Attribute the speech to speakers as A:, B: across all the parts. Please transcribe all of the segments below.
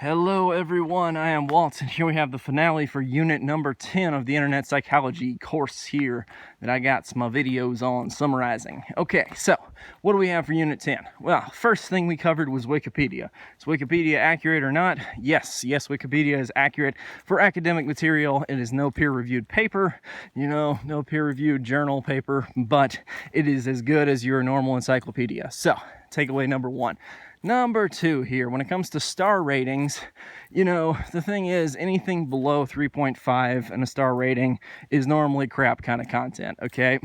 A: Hello everyone, I am Walt, and here we have the finale for unit number 10 of the Internet Psychology course here that I got some videos on summarizing. Okay, so what do we have for unit 10? Well, first thing we covered was Wikipedia. Is Wikipedia accurate or not? Yes, Wikipedia is accurate for academic material. It is no peer-reviewed paper, no peer-reviewed journal paper, but it is as good as your normal encyclopedia. So, takeaway number 1. Number 2 here, when it comes to star ratings, the thing is, anything below 3.5 and a star rating is normally crap kind of content, okay?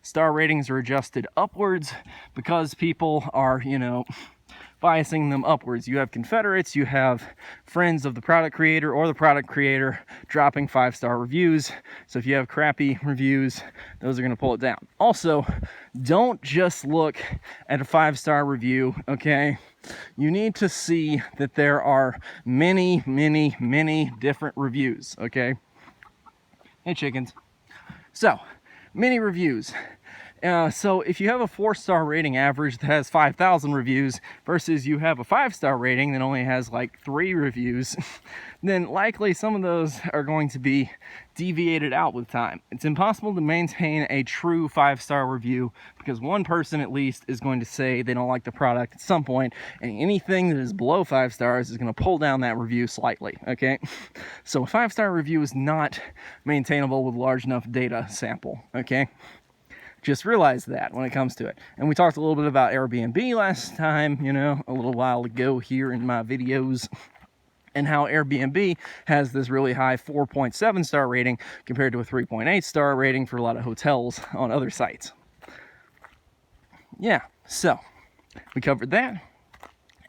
A: Star ratings are adjusted upwards because people are, biasing them upwards. You have Confederates, you have friends of the product creator or the product creator dropping 5-star reviews. So if you have crappy reviews, those are going to pull it down. Also, don't just look at a 5-star review, okay? You need to see that there are many different reviews, okay? Hey, chickens. So, many reviews. So if you have a 4-star rating average that has 5,000 reviews versus you have a 5-star rating that only has like 3 reviews, then likely some of those are going to be deviated out with time. It's impossible to maintain a true 5-star review because one person at least is going to say they don't like the product at some point, and anything that is below 5 stars is going to pull down that review slightly, okay? So a 5-star review is not maintainable with large enough data sample, okay? Just realize that when it comes to it. And we talked a little bit about Airbnb last time, a little while ago here in my videos, and how Airbnb has this really high 4.7 star rating compared to a 3.8 star rating for a lot of hotels on other sites. Yeah, so we covered that.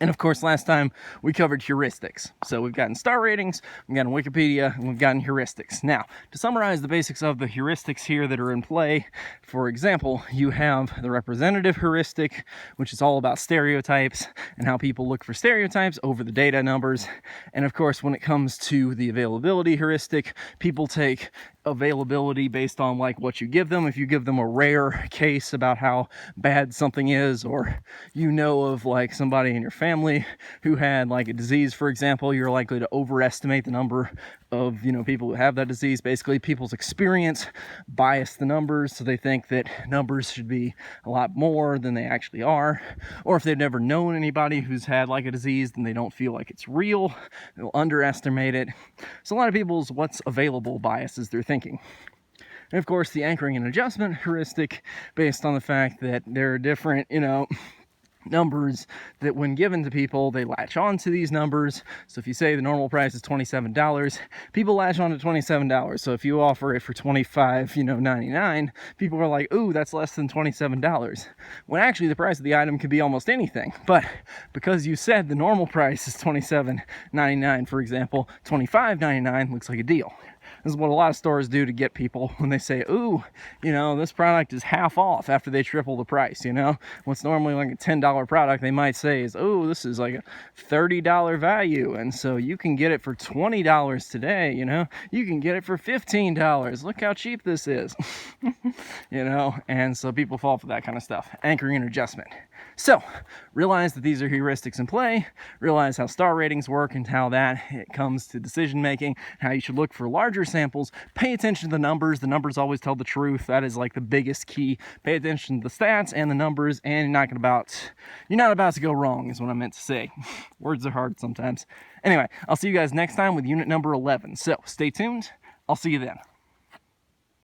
A: And of course, last time we covered heuristics. So we've gotten star ratings, we've gotten Wikipedia, and we've gotten heuristics. Now, to summarize the basics of the heuristics here that are in play, for example, you have the representative heuristic, which is all about stereotypes and how people look for stereotypes over the data numbers. And of course, when it comes to the availability heuristic, people take availability based on like what you give them. If you give them a rare case about how bad something is, or of like somebody in your family who had like a disease, for example, you're likely to overestimate the number of people who have that disease. Basically, people's experience bias the numbers, so they think that numbers should be a lot more than they actually are. Or if they've never known anybody who's had like a disease, then they don't feel like it's real. They'll underestimate it. So a lot of people's what's available biases their thinking. And of course, the anchoring and adjustment heuristic, based on the fact that there are different, numbers that when given to people, they latch on to these numbers. So if you say the normal price is $27, people latch on to $27. So if you offer it for $25.99, people are like, ooh, that's less than $27. When actually the price of the item could be almost anything. But because you said the normal price is $27.99, for example, $25.99 looks like a deal. This is what a lot of stores do to get people when they say, ooh, this product is half off after they triple the price, What's normally like a $10 product, they might say is, oh, this is like a $30 value. And so you can get it for $20 today, You can get it for $15. Look how cheap this is, And so people fall for that kind of stuff. Anchoring and adjustment. So, realize that these are heuristics in play, realize how star ratings work and how it comes to decision making, how you should look for larger samples, pay attention to the numbers always tell the truth, that is like the biggest key. Pay attention to the stats and the numbers, and you're not about to go wrong, is what I meant to say. Words are hard sometimes. Anyway, I'll see you guys next time with unit number 11, so stay tuned, I'll see you then.